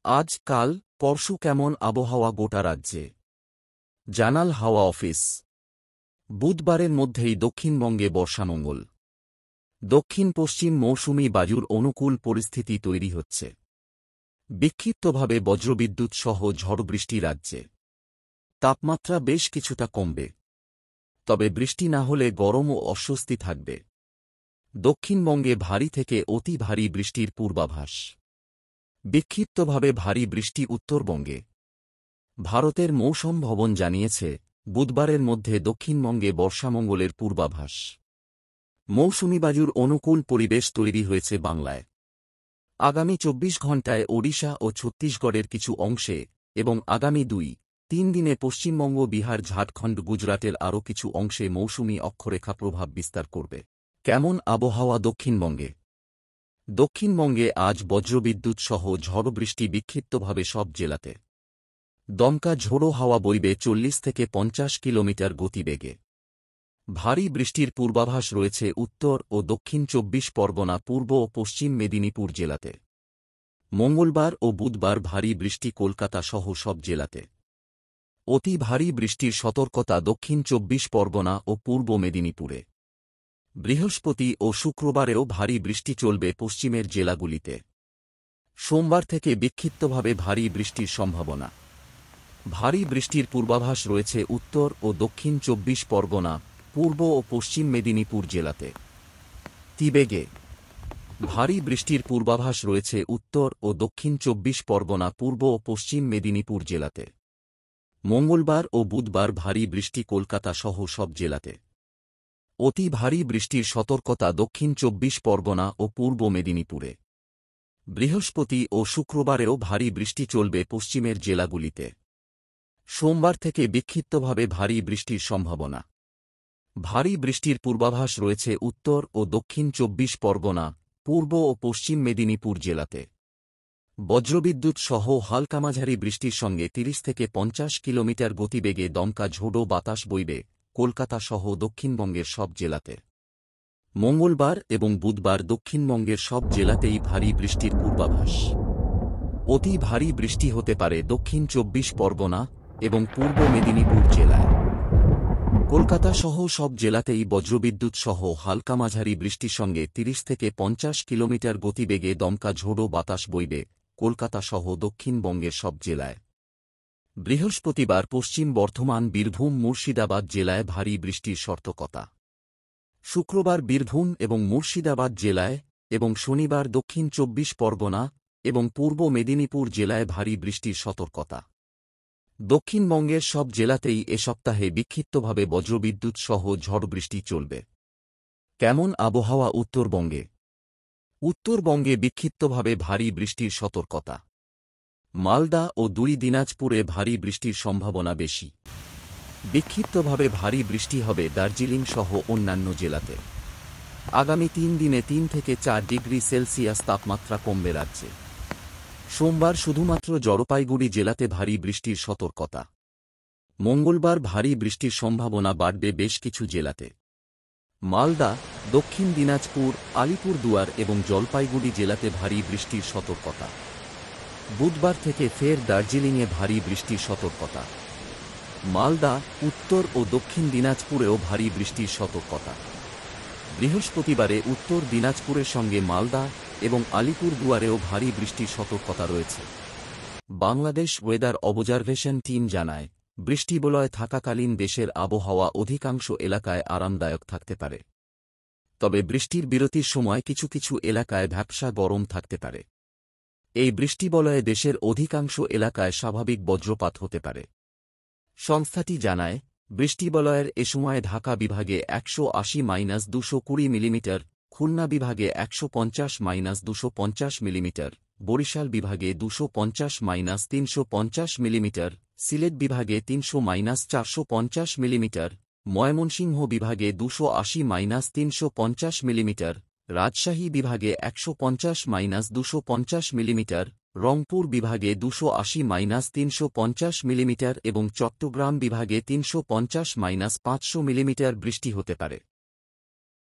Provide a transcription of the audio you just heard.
আজ কাল পরশু কেমন আবহাওয়া গোটা রাজ্যে? জানাল হাওয়া অফিস। বুধবারের মধ্যেই দক্ষিণবঙ্গে বর্ষামঙ্গল। দক্ষিণ পশ্চিম মৌসুমি বায়ুর অনুকূল পরিস্থিতি তৈরি হচ্ছে। বিক্ষিপ্তভাবে বজ্রবিদ্যুৎ সহ ঝড়বৃষ্টি রাজ্যে। তাপমাত্রা বেশ কিছুটা কমবে, তবে বৃষ্টি না হলে গরম ও অস্বস্তি থাকবে। দক্ষিণবঙ্গে ভারী থেকে অতি ভারী বৃষ্টির পূর্বাভাস। বিক্ষিপ্তভাবে ভারী বৃষ্টি উত্তরবঙ্গে। ভারতের মৌসুম ভবন জানিয়েছে, বুধবারের মধ্যে দক্ষিণবঙ্গে বর্ষামঙ্গলের পূর্বাভাস। মৌসুমি বায়ুর অনুকূল পরিবেশ তৈরি হয়েছে বাংলায়। আগামী 24 ঘণ্টায় ওড়িশা ও ছত্তিশগড়ের কিছু অংশে এবং আগামী 2-3 দিনে পশ্চিমবঙ্গ, বিহার, ঝাড়খণ্ড, গুজরাটের আরও কিছু অংশে মৌসুমি অক্ষরেখা প্রভাব বিস্তার করবে। কেমন আবহাওয়া দক্ষিণবঙ্গে? দক্ষিণবঙ্গে আজ বজ্রবিদ্যুৎ সহ ঝড়বৃষ্টি বিক্ষিপ্তভাবে সব জেলাতে। দমকা ঝোড়ো হাওয়া বইবে 40 থেকে 50 কিলোমিটার গতিবেগে। ভারী বৃষ্টির পূর্বাভাস রয়েছে উত্তর ও দক্ষিণ 24 পরগনা, পূর্ব ও পশ্চিম মেদিনীপুর জেলাতে। মঙ্গলবার ও বুধবার ভারী বৃষ্টি কলকাতা সহ সব জেলাতে। অতি ভারী বৃষ্টির সতর্কতা দক্ষিণ 24 পরগনা ও পূর্ব মেদিনীপুরে। বৃহস্পতি ও শুক্রবারেও ভারী বৃষ্টি চলবে পশ্চিমের জেলাগুলিতে। সোমবার থেকে বিক্ষিপ্তভাবে ভারী বৃষ্টির সম্ভাবনা। ভারী বৃষ্টির পূর্বাভাস রয়েছে উত্তর ও দক্ষিণ 24 পরগনা, পূর্ব ও পশ্চিম মেদিনীপুর জেলাতে। তিবেগে ভারী বৃষ্টির পূর্বাভাস রয়েছে উত্তর ও দক্ষিণ 24 পরগনা, পূর্ব ও পশ্চিম মেদিনীপুর জেলাতে। মঙ্গলবার ও বুধবার ভারী বৃষ্টি কলকাতা সহ সব জেলাতে। অতি ভারী বৃষ্টির সতর্কতা দক্ষিণ 24 পরগনা ও পূর্ব মেদিনীপুরে। বৃহস্পতি ও শুক্রবারেও ভারী বৃষ্টি চলবে পশ্চিমের জেলাগুলিতে। সোমবার থেকে বিক্ষিপ্তভাবে ভারী বৃষ্টির সম্ভাবনা। ভারী বৃষ্টির পূর্বাভাস রয়েছে উত্তর ও দক্ষিণ 24 পরগনা, পূর্ব ও পশ্চিম মেদিনীপুর জেলাতে। বজ্রবিদ্যুৎ সহ হালকা মাঝারি বৃষ্টির সঙ্গে 30 থেকে 50 কিলোমিটার গতিবেগে দমকা ঝোড়ো বাতাস বইবে কলকাতা সহ দক্ষিণবঙ্গের সব জেলাতে। মঙ্গলবার এবং বুধবার দক্ষিণবঙ্গের সব জেলাতেই ভারী বৃষ্টির পূর্বাভাস। অতি ভারী বৃষ্টি হতে পারে দক্ষিণ 24 পরগনা এবং পূর্ব মেদিনীপুর জেলায়। কলকাতা সহ সব জেলাতেই বজ্রবিদ্যুৎ সহ হালকা মাঝারি বৃষ্টির সঙ্গে 30 থেকে 50 কিলোমিটার গতিবেগে দমকা ঝোড়ো বাতাস বইবে কলকাতা সহ দক্ষিণবঙ্গের সব জেলায়। বৃহস্পতিবার পশ্চিম বর্ধমান, বীরভূম, মুর্শিদাবাদ জেলায় ভারী বৃষ্টির সতর্কতা। শুক্রবার বীরভূম এবং মুর্শিদাবাদ জেলায় এবং শনিবার দক্ষিণ 24 পরগনা এবং পূর্ব মেদিনীপুর জেলায় ভারী বৃষ্টির সতর্কতা। দক্ষিণবঙ্গের সব জেলাতেই এ সপ্তাহে বিক্ষিপ্তভাবে বজ্রবিদ্যুৎ সহ ঝড়বৃষ্টি চলবে। কেমন আবহাওয়া উত্তরবঙ্গে? উত্তরবঙ্গে বিক্ষিপ্তভাবে ভারী বৃষ্টির সতর্কতা। মালদা ও দিনাজপুরে ভারী বৃষ্টির সম্ভাবনা বেশি। বিক্ষিপ্তভাবে ভারী বৃষ্টি হবে দার্জিলিং সহ অন্যান্য জেলাতে। আগামী 3 দিনে 3 থেকে 4 ডিগ্রি সেলসিয়াস তাপমাত্রা কমবে রাজ্যে। সোমবার শুধুমাত্র জলপাইগুড়ি জেলাতে ভারী বৃষ্টির সতর্কতা। মঙ্গলবার ভারী বৃষ্টির সম্ভাবনা বাড়বে বেশ কিছু জেলাতে। মালদা, দক্ষিণ দিনাজপুর, আলিপুরদুয়ার এবং জলপাইগুড়ি জেলাতে ভারী বৃষ্টির সতর্কতা। বুধবার থেকে ফের দার্জিলিংয়ে ভারী বৃষ্টির সতর্কতা। মালদা, উত্তর ও দক্ষিণ দিনাজপুরেও ভারী বৃষ্টির সতর্কতা। বৃহস্পতিবারে উত্তর দিনাজপুরের সঙ্গে মালদা এবং আলিপুরদুয়ারেও ভারী বৃষ্টির সতর্কতা রয়েছে। বাংলাদেশ ওয়েদার অবজারভেশন টিম জানায়, বৃষ্টিবলয় থাকাকালীন দেশের আবহাওয়া অধিকাংশ এলাকায় আরামদায়ক থাকতে পারে। তবে বৃষ্টির বিরতির সময় কিছু কিছু এলাকায় ভ্যাপসা গরম থাকতে পারে। এই বৃষ্টিবলয়ে দেশের অধিকাংশ এলাকায় স্বাভাবিক বজ্রপাত হতে পারে। সংস্থাটি জানায়, বৃষ্টিবলয়ের এ সময় ঢাকা বিভাগে 180-220 মিলিমিটার, খুলনা বিভাগে 150-250 মিলিমিটার, বরিশাল বিভাগে 250-350 মিলিমিটার, সিলেট বিভাগে 300-450 মিলিমিটার, ময়মনসিংহ বিভাগে 280-350 মিলিমিটার, রাজশাহী বিভাগে 150-250 মিলিমিটার, রংপুর বিভাগে 280-350 মিলিমিটার এবং চট্টগ্রাম বিভাগে 350-500 মিলিমিটার বৃষ্টি হতে পারে।